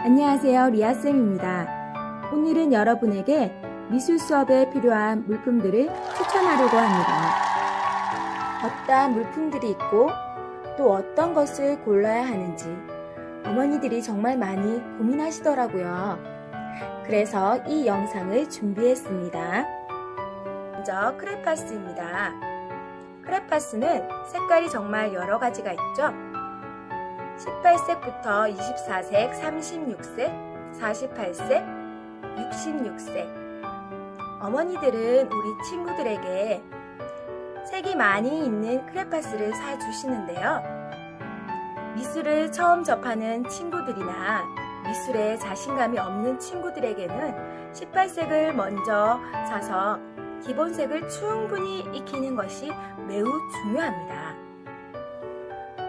안녕하세요. 리아쌤입니다. 오늘은 여러분에게 미술 수업에 필요한 물품들을 추천하려고 합니다. 어떠한 물품들이 있고 또 어떤 것을 골라야 하는지 어머니들이 정말 많이 고민하시더라고요. 그래서 이 영상을 준비했습니다. 먼저 크레파스입니다. 크레파스는 색깔이 정말 여러 가지가 있죠. 18색부터 24색, 36색, 48색, 66색. 어머니들은 우리 친구들에게 색이 많이 있는 크레파스를 사주시는데요. 미술을 처음 접하는 친구들이나 미술에 자신감이 없는 친구들에게는 18색을 먼저 사서 기본색을 충분히 익히는 것이 매우 중요합니다.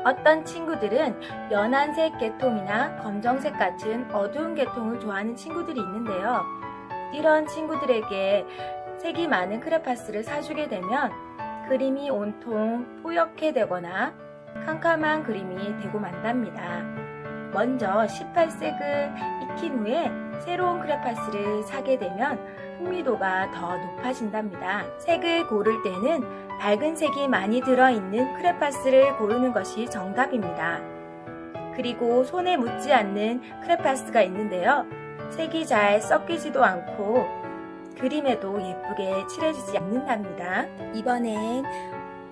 어떤 친구들은 연한색 계통이나 검정색 같은 어두운 계통을 좋아하는 친구들이 있는데요. 이런 친구들에게 색이 많은 크레파스를 사주게 되면 그림이 온통 뿌옇게 되거나 캄캄한 그림이 되고 만답니다. 먼저 18색을 익힌 후에 새로운 크레파스를 사게 되면 흥미도가 더 높아진답니다. 색을 고를 때는 밝은 색이 많이 들어있는 크레파스를 고르는 것이 정답입니다. 그리고 손에 묻지 않는 크레파스가 있는데요. 색이 잘 섞이지도 않고 그림에도 예쁘게 칠해지지 않는답니다. 이번엔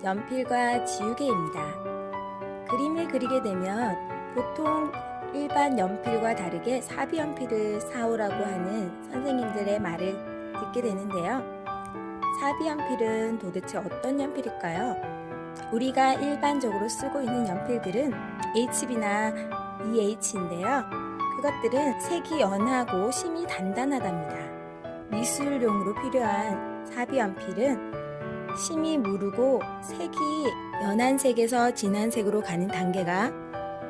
연필과 지우개입니다. 그림을 그리게 되면 보통 일반 연필과 다르게 사비 연필을 사오라고 하는 선생님들의 말을 듣게 되는데요. 사비 연필은 도대체 어떤 연필일까요? 우리가 일반적으로 쓰고 있는 연필들은 HB나 EH인데요. 그것들은 색이 연하고 심이 단단하답니다. 미술용으로 필요한 사비 연필은 심이 무르고 색이 연한 색에서 진한 색으로 가는 단계가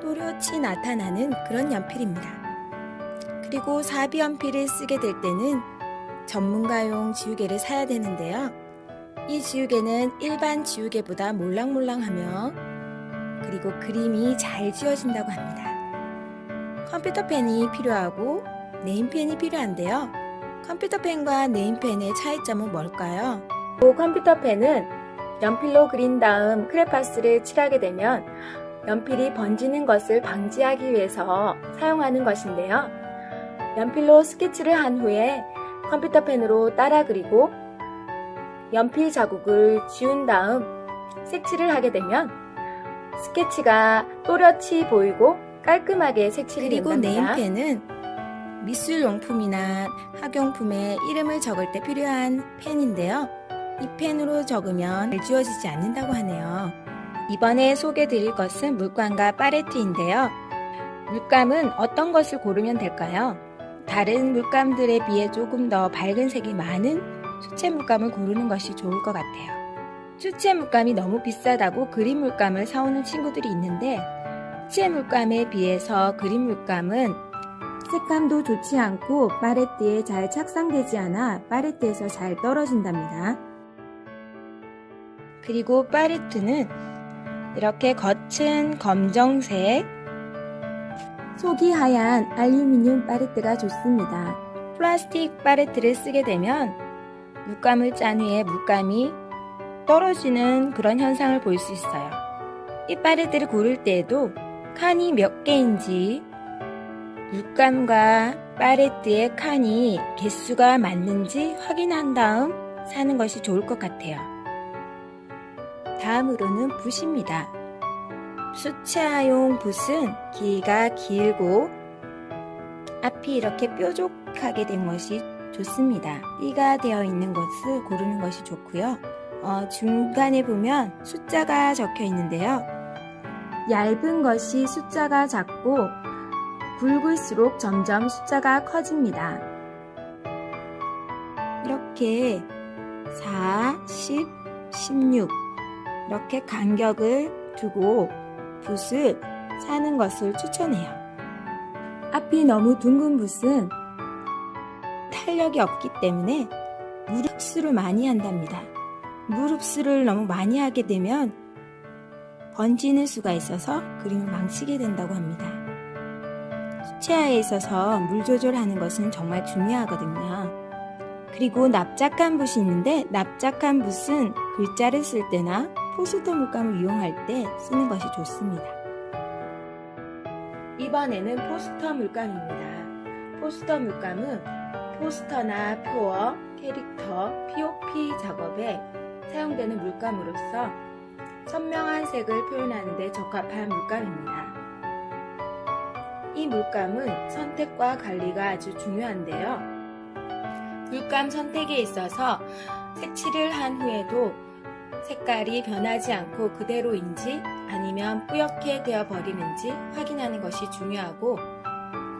또렷이 나타나는 그런 연필입니다. 그리고 사비 연필을 쓰게 될 때는 전문가용 지우개를 사야 되는데요. 이 지우개는 일반 지우개보다 몰랑몰랑하며 그리고 그림이 잘 지워진다고 합니다. 컴퓨터펜이 필요하고 네임펜이 필요한데요. 컴퓨터펜과 네임펜의 차이점은 뭘까요? 컴퓨터펜은 연필로 그린 다음 크레파스를 칠하게 되면 연필이 번지는 것을 방지하기 위해서 사용하는 것인데요. 연필로 스케치를 한 후에 컴퓨터펜으로 따라 그리고 연필 자국을 지운 다음 색칠을 하게 되면 스케치가 또렷이 보이고 깔끔하게 색칠이 된답니다. 그리고 네임펜은 미술용품이나 학용품에 이름을 적을 때 필요한 펜인데요. 이 펜으로 적으면 잘 지워지지 않는다고 하네요. 이번에 소개드릴 것은 물감과 팔레트인데요. 물감은 어떤 것을 고르면 될까요? 다른 물감들에 비해 조금 더 밝은 색이 많은 수채 물감을 고르는 것이 좋을 것 같아요. 수채 물감이 너무 비싸다고 그림 물감을 사오는 친구들이 있는데 수채 물감에 비해서 그림 물감은 색감도 좋지 않고 팔레트에 잘 착상되지 않아 팔레트에서 잘 떨어진답니다. 그리고 팔레트는 이렇게 겉은 검정색, 속이 하얀 알루미늄 팔레트가 좋습니다. 플라스틱 팔레트를 쓰게 되면 물감을 짠 후에 물감이 떨어지는 그런 현상을 볼 수 있어요. 이 팔레트를 고를 때에도 칸이 몇 개인지 물감과 팔레트의 칸이 개수가 맞는지 확인한 다음 사는 것이 좋을 것 같아요. 다음으로는 붓입니다. 수채화용 붓은 길이가 길고 앞이 이렇게 뾰족하게 된 것이 좋습니다. 띠가 되어 있는 것을 고르는 것이 좋고요. 중간에 보면 숫자가 적혀 있는데요. 얇은 것이 숫자가 작고 굵을수록 점점 숫자가 커집니다. 이렇게 4, 10, 16 이렇게 간격을 두고 붓을 사는 것을 추천해요. 앞이 너무 둥근 붓은 탄력이 없기 때문에 물 흡수를 많이 한답니다. 물 흡수를 너무 많이 하게 되면 번지는 수가 있어서 그림을 망치게 된다고 합니다. 수치하에 있어서 물 조절하는 것은 정말 중요하거든요. 그리고 납작한 붓이 있는데 납작한 붓은 글자를 쓸 때나 포스터 물감을 이용할 때 쓰는 것이 좋습니다. 이번에는 포스터 물감입니다. 포스터 물감은 포스터나 표어, 캐릭터, POP 작업에 사용되는 물감으로서 선명한 색을 표현하는 데 적합한 물감입니다. 이 물감은 선택과 관리가 아주 중요한데요. 물감 선택에 있어서 색칠을 한 후에도 색깔이 변하지 않고 그대로인지 아니면 뿌옇게 되어 버리는지 확인하는 것이 중요하고,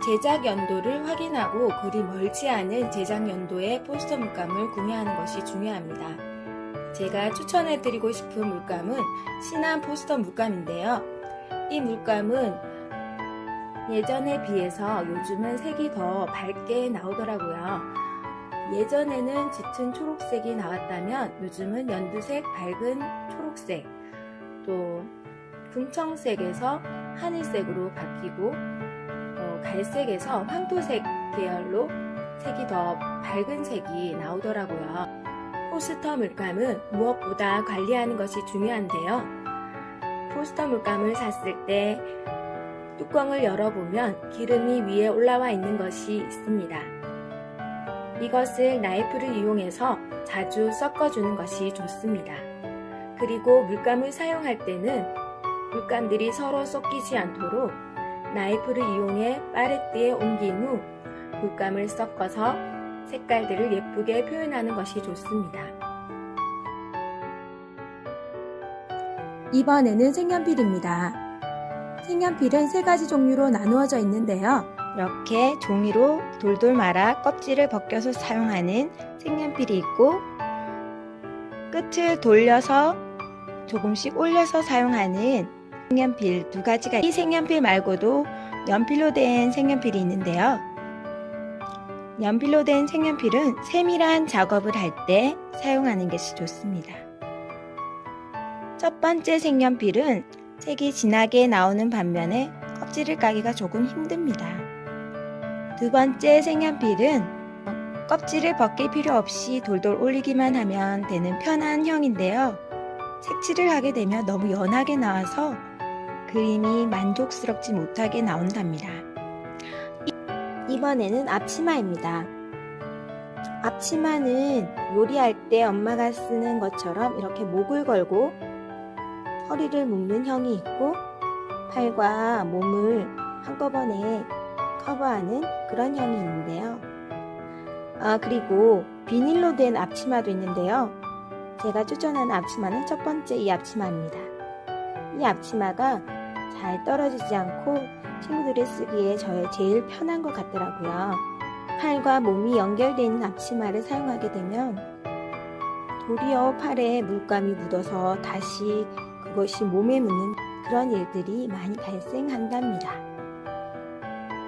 제작 연도를 확인하고 그리 멀지 않은 제작 연도의 포스터 물감을 구매하는 것이 중요합니다. 제가 추천해드리고 싶은 물감은 신한 포스터 물감인데요. 이 물감은 예전에 비해서 요즘은 색이 더 밝게 나오더라고요. 예전에는 짙은 초록색이 나왔다면 요즘은 연두색, 밝은 초록색, 또 금청색에서 하늘색으로 바뀌고 갈색에서 황토색 계열로 색이 더 밝은 색이 나오더라고요. 포스터 물감은 무엇보다 관리하는 것이 중요한데요. 포스터 물감을 샀을 때 뚜껑을 열어보면 기름이 위에 올라와 있는 것이 있습니다. 이것을 나이프를 이용해서 자주 섞어주는 것이 좋습니다. 그리고 물감을 사용할 때는 물감들이 서로 섞이지 않도록 나이프를 이용해 팔레트에 옮긴 후 물감을 섞어서 색깔들을 예쁘게 표현하는 것이 좋습니다. 이번에는 색연필입니다. 색연필은 세 가지 종류로 나누어져 있는데요. 이렇게 종이로 돌돌 말아 껍질을 벗겨서 사용하는 색연필이 있고, 끝을 돌려서 조금씩 올려서 사용하는 색연필 두 가지가, 이 색연필 말고도 연필로 된 색연필이 있는데요. 연필로 된 색연필은 세밀한 작업을 할 때 사용하는 것이 좋습니다. 첫 번째 색연필은 색이 진하게 나오는 반면에 껍질을 까기가 조금 힘듭니다. 두 번째 색연필은 껍질을 벗길 필요 없이 돌돌 올리기만 하면 되는 편한 형인데요. 색칠을 하게 되면 너무 연하게 나와서 그림이 만족스럽지 못하게 나온답니다. 이번에는 앞치마입니다. 앞치마는 요리할 때 엄마가 쓰는 것처럼 이렇게 목을 걸고 허리를 묶는 형이 있고, 팔과 몸을 한꺼번에 커버하는 그런 형이 있는데요. 그리고 비닐로 된 앞치마도 있는데요. 제가 추천하는 앞치마는 첫 번째 이 앞치마입니다. 이 앞치마가 잘 떨어지지 않고 친구들이 쓰기에 저의 제일 편한 것 같더라고요. 팔과 몸이 연결되어 있는 앞치마를 사용하게 되면 도리어 팔에 물감이 묻어서 다시 그것이 몸에 묻는 그런 일들이 많이 발생한답니다.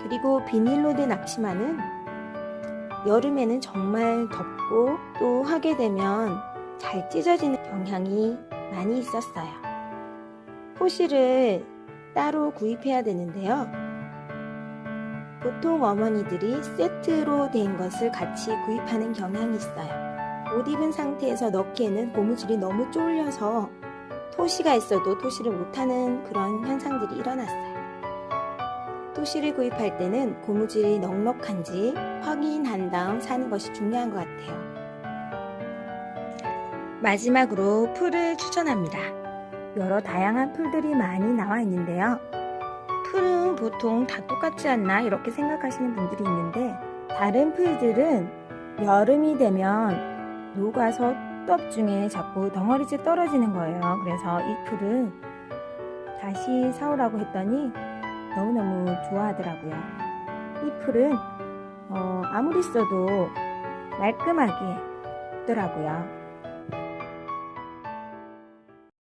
그리고 비닐로 된 앞치마는 여름에는 정말 덥고 또 하게 되면 잘 찢어지는 경향이 많이 있었어요. 포실을 따로 구입해야 되는데요. 보통 어머니들이 세트로 된 것을 같이 구입하는 경향이 있어요. 옷 입은 상태에서 넣기에는 고무줄이 너무 쫄려서 토시가 있어도 토시를 못하는 그런 현상들이 일어났어요. 토시를 구입할 때는 고무줄이 넉넉한지 확인한 다음 사는 것이 중요한 것 같아요. 마지막으로 풀을 추천합니다. 여러 다양한 풀들이 많이 나와 있는데요. 풀은 보통 다 똑같지 않나 이렇게 생각하시는 분들이 있는데, 다른 풀들은 여름이 되면 녹아서 떡 중에 자꾸 덩어리째 떨어지는 거예요. 그래서 이 풀은 다시 사오라고 했더니 너무너무 좋아하더라고요. 이 풀은 아무리 써도 말끔하게 있더라고요.